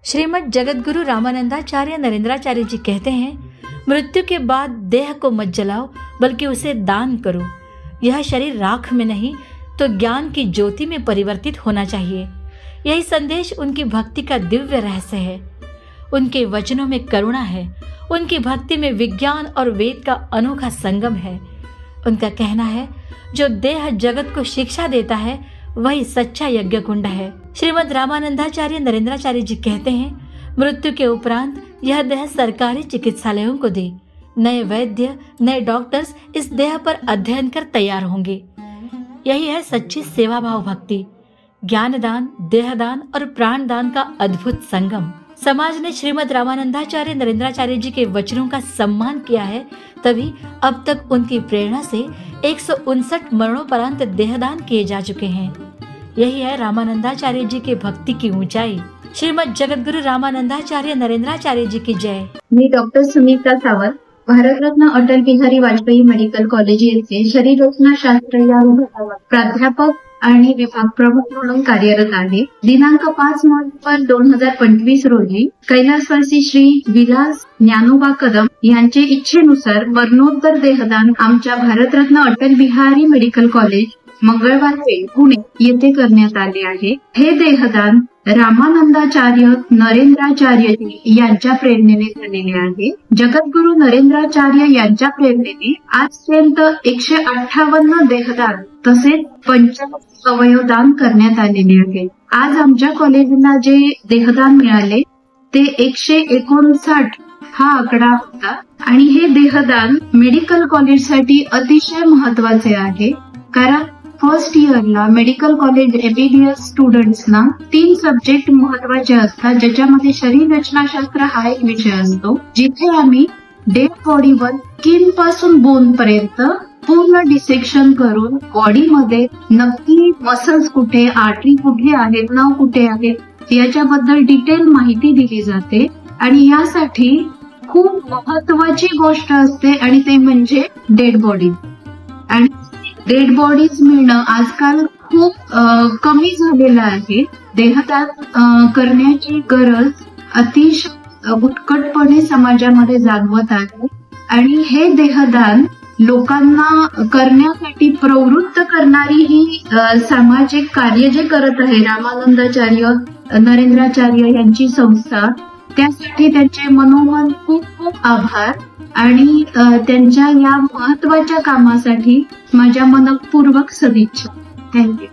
श्रीमद् जगतगुरु रामानंदाचार्य नरेंद्राचार्य जी कहते हैं, मृत्यु के बाद देह को मत जलाओ बल्कि उसे दान करो। यह शरीर राख में नहीं तो ज्ञान की ज्योति में परिवर्तित होना चाहिए। यही संदेश उनकी भक्ति का दिव्य रहस्य है। उनके वचनों में करुणा है, उनकी भक्ति में विज्ञान और वेद का अनोखा संगम है। उनका कहना है, जो देह जगत को शिक्षा देता है वही सच्चा यज्ञ कुंड है। श्रीमद् रामानंदाचार्य नरेंद्राचार्य जी कहते हैं, मृत्यु के उपरांत यह देह सरकारी चिकित्सालयों को दे। नए वैद्य, नए डॉक्टर्स इस देह पर अध्ययन कर तैयार होंगे। यही है सच्ची सेवा भाव भक्ति, ज्ञान दान, देह दान और प्राण दान का अद्भुत संगम। समाज ने श्रीमद् रामानंदाचार्य नरेंद्राचार्य जी के वचनों का सम्मान किया है, तभी अब तक उनकी प्रेरणा से 159 मरणोपरांत देहदान किए जा चुके हैं। यही है रामानंदाचार्य जी के भक्ति की ऊंचाई। श्रीमद् जगतगुरु रामानंदाचार्य नरेंद्राचार्य जी की जय। मी doctor Sunita Sawant, Bharat Ratna Atal Bihari Vajpayee medical college येथे शरीररचनाशास्त्र या विभागात प्राध्यापक आणि विभाग प्रमुख म्हणून कार्यरत आहे। दिनांक 5 नोव्हेंबर 2025 रोजी कैलासवासी श्री विलास ज्ञानोबा कदम यांचे इच्छेनुसार मरणोत्तर देहदान आमच्या भारतरत्न अटल बिहारी मेडिकल कॉलेज मंगळवार पेठ पुणे येथे करण्यात आले आहे। हे देहदान रामानंदाचार्य नरेंद्राचार्य यांच्या प्रेरणेने झालेले आहे। जगद्गुरु नरेंद्राचार्य यांच्या प्रेरणेने आजपर्यंत 158 देहदान तसेच 55 अवयवदान करण्यात आलेले आहे। आज आमच्या कॉलेजला जे देहदान मिळाले ते 159 हा आकडा होता आणि हे देहदान मेडिकल कॉलेजसाठी अतिशय महत्वाचे आहे, कारण फर्स्ट इयरला मेडिकल कॉलेज एमबीबीएस स्टुडंट्सना 3 सब्जेक्ट महत्वाचे असतात, ज्याच्यामध्ये शरीर रचनाशास्त्र हा एक विषय असतो, जिथे आम्ही डेड बॉडीवर स्किन पासून बोन पर्यंत पूर्ण डिसेक्शन करून बॉडीमध्ये नक्की मसल्स कुठे, आर्टरी कुठे आहेत, नर्व कुठे आहेत याच्याबद्दल डिटेल माहिती दिली जाते। आणि यासाठी खूप महत्वाची गोष्ट असते आणि ते म्हणजे डेड बॉडी। आणि डेड बॉडीज मिळणं आजकाल खूप कमी झालेलं आहे। देहदान करण्याची गरज अतिशय उत्कटपणे समाजामध्ये जाणवत आहे आणि हे देहदान लोकांना करण्यासाठी प्रवृत्त करणारी ही सामाजिक कार्य जे करत आहे रामानंदाचार्य नरेंद्राचार्य यांची संस्था, त्यासाठी त्यांचे मनोमन खूप खूप आभार आणि त्यांच्या या महत्वाच्या कामासाठी माझ्या मनपूर्वक सदिच्छा। थँक्यू।